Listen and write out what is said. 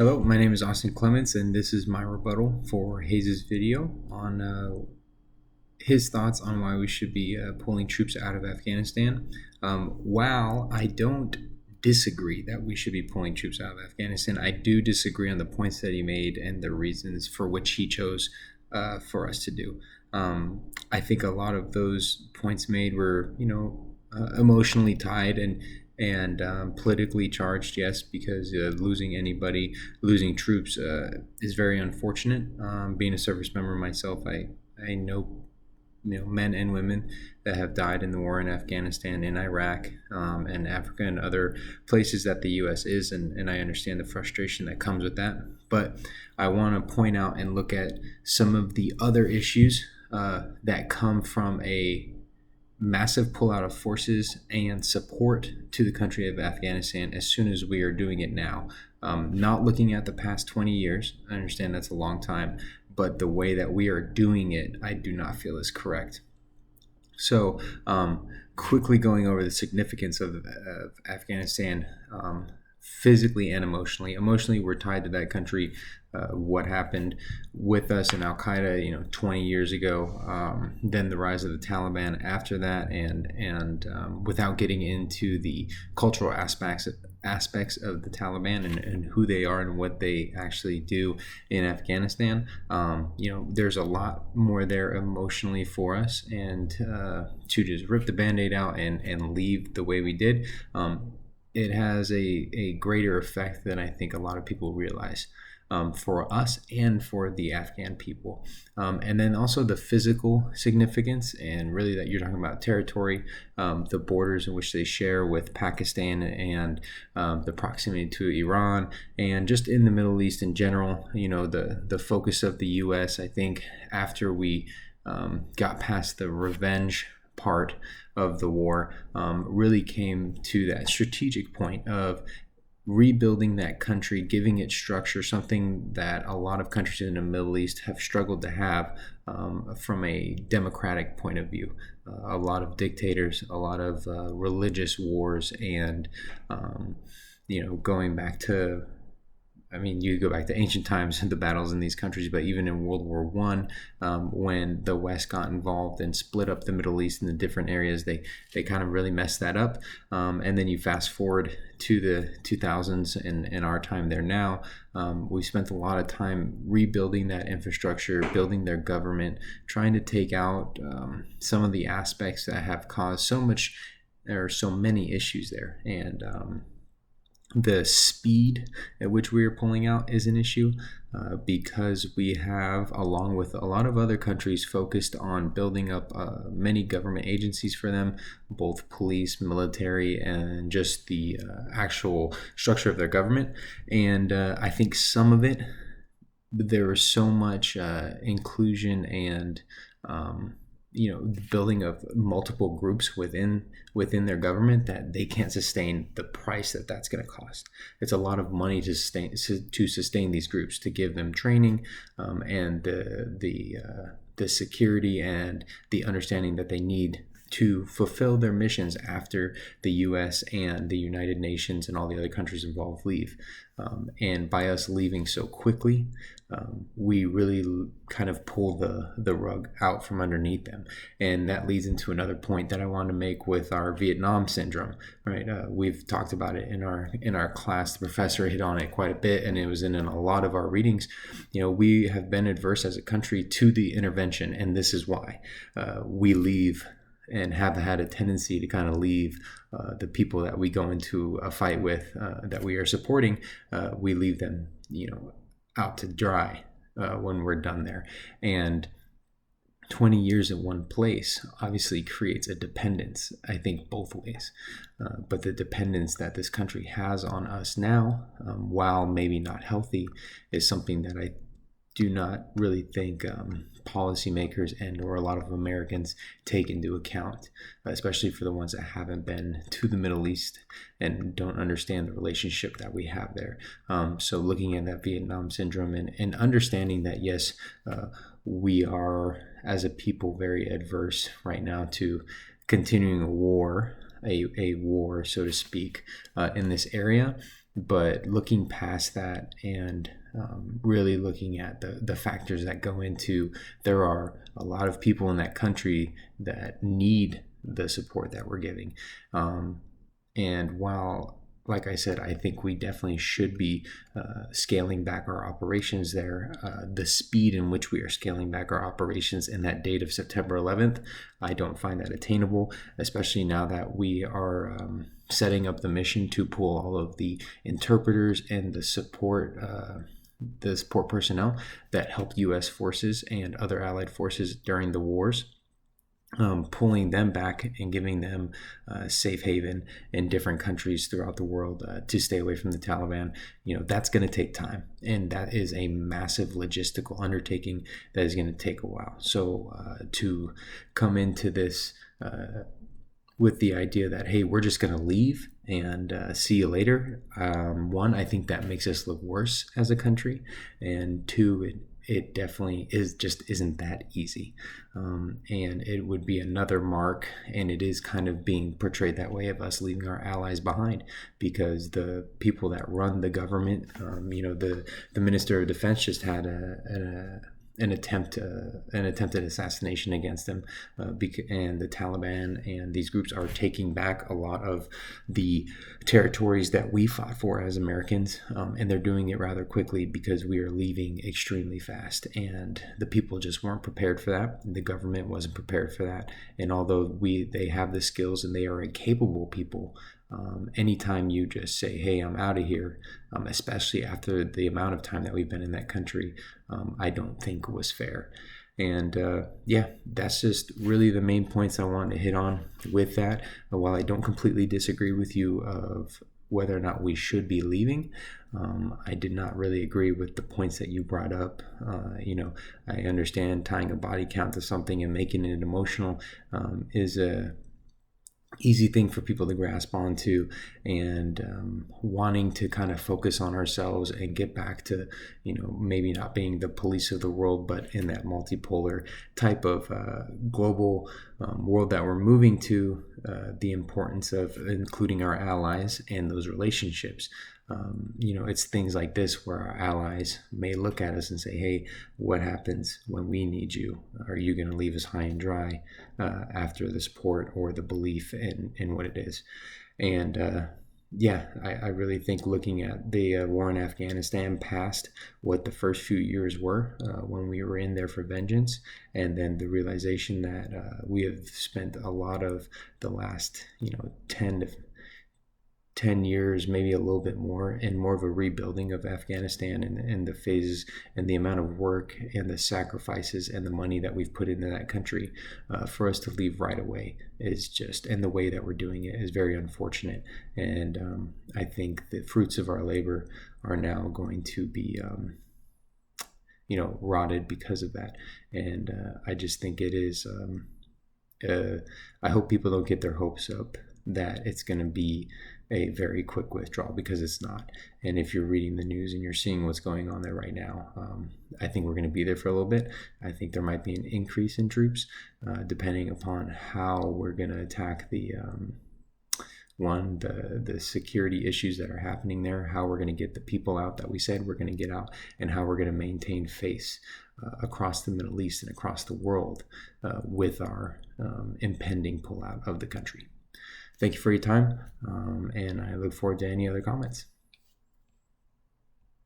Hello, my name is Austin Clements, and this is my rebuttal for Hayes' video on his thoughts on why we should be pulling troops out of Afghanistan. While I don't disagree that we should be pulling troops out of Afghanistan, I do disagree on the points that he made and the reasons for which he chose for us to do. I think a lot of those points made were, emotionally tied and politically charged, yes, because losing troops is very unfortunate. Being a service member myself, I know men and women that have died in the war in Afghanistan, in Iraq, and Africa and other places that the U.S. is, and I understand the frustration that comes with that. But I want to point out and look at some of the other issues that come from a massive pullout of forces and support to the country of Afghanistan as soon as we are doing it now. Not looking at the past 20 years. I understand that's a long time, but the way that we are doing it, I do not feel is correct. So, quickly going over the significance of Afghanistan, physically and emotionally. Emotionally, we're tied to that country. What happened with us in Al Qaeda, 20 years ago, then the rise of the Taliban after that, and without getting into the cultural aspects of the Taliban and who they are and what they actually do in Afghanistan, there's a lot more there emotionally for us, and to just rip the Band-Aid out and leave the way we did, it has a greater effect than I think a lot of people realize. For us and for the Afghan people. And then also the physical significance, and really that you're talking about territory, the borders in which they share with Pakistan, and the proximity to Iran, and just in the Middle East in general. The focus of the U.S., I think, after we got past the revenge part of the war, really came to that strategic point of rebuilding that country, giving it structure, something that a lot of countries in the Middle East have struggled to have from a democratic point of view. A lot of dictators, a lot of religious wars, and going back to, you go back to ancient times and the battles in these countries, but even in World War One, when the West got involved and split up the Middle East into different areas, they kind of really messed that up. And then you fast forward to the 2000s and our time there now. We spent a lot of time rebuilding that infrastructure, building their government, trying to take out some of the aspects that have caused so many issues there. And the speed at which we are pulling out is an issue because we have, along with a lot of other countries, focused on building up many government agencies for them, both police, military, and just the actual structure of their government. And I think some of it, there was so much inclusion and the building of multiple groups within their government that they can't sustain the price that's going to cost. It's a lot of money to sustain these groups, to give them training and the security and the understanding that they need to fulfill their missions after the U.S. and the United Nations and all the other countries involved leave. And by us leaving so quickly, we really kind of pull the rug out from underneath them. And that leads into another point that I want to make with our Vietnam syndrome, right? We've talked about it in our class. The professor hit on it quite a bit, and it was in a lot of our readings. We have been adverse as a country to the intervention, and this is why we leave and have had a tendency to kind of leave the people that we go into a fight with, that we are supporting, we leave them, out to dry when we're done there. And 20 years in one place obviously creates a dependence, I think, both ways. But the dependence that this country has on us now, while maybe not healthy, is something that I do not really think policymakers and or a lot of Americans take into account, especially for the ones that haven't been to the Middle East and don't understand the relationship that we have there. So looking at that Vietnam syndrome and understanding that, yes, we are, as a people, very adverse right now to continuing a war, so to speak, in this area. But looking past that and really looking at the factors that go into, there are a lot of people in that country that need the support that we're giving. And while, like I said, I think we definitely should be scaling back our operations there. The speed in which we are scaling back our operations in that date of September 11th, I don't find that attainable, especially now that we are setting up the mission to pull all of the interpreters and the support personnel that helped U.S. forces and other allied forces during the wars. Pulling them back and giving them safe haven in different countries throughout the world to stay away from the Taliban. That's going to take time, and that is a massive logistical undertaking that is going to take a while. So to come into this with the idea that, hey, we're just going to leave and see you later, one, I think that makes us look worse as a country, and two, it definitely isn't that easy. And it would be another mark, and it is kind of being portrayed that way, of us leaving our allies behind, because the people that run the government, the Minister of Defense just had an attempted assassination against them, and the Taliban and these groups are taking back a lot of the territories that we fought for as Americans, and they're doing it rather quickly because we are leaving extremely fast, and the people just weren't prepared for that. The government wasn't prepared for that, and although they have the skills and they are a capable people, anytime you just say, hey, I'm out of here, especially after the amount of time that we've been in that country, I don't think was fair. And that's just really the main points I wanted to hit on with that. While I don't completely disagree with you of whether or not we should be leaving, I did not really agree with the points that you brought up. I understand tying a body count to something and making it emotional is a easy thing for people to grasp onto, and wanting to kind of focus on ourselves and get back to, maybe not being the police of the world, but in that multipolar type of global world that we're moving to, the importance of including our allies and those relationships. It's things like this where our allies may look at us and say, hey, what happens when we need you? Are you going to leave us high and dry after the support or the belief in what it is? And I really think looking at the war in Afghanistan past what the first few years were when we were in there for vengeance, and then the realization that we have spent a lot of the last 10 years, maybe a little bit more, and more of a rebuilding of Afghanistan, and the phases and the amount of work and the sacrifices and the money that we've put into that country, for us to leave right away is just, and the way that we're doing it is very unfortunate. And I think the fruits of our labor are now going to be rotted because of that. And I just think it is I hope people don't get their hopes up that it's going to be a very quick withdrawal, because it's not. And if you're reading the news and you're seeing what's going on there right now, I think we're going to be there for a little bit. I think there might be an increase in troops depending upon how we're going to attack the security issues that are happening there, how we're going to get the people out that we said we're going to get out, and how we're going to maintain face across the Middle East and across the world with our impending pullout of the country. Thank you for your time, and I look forward to any other comments.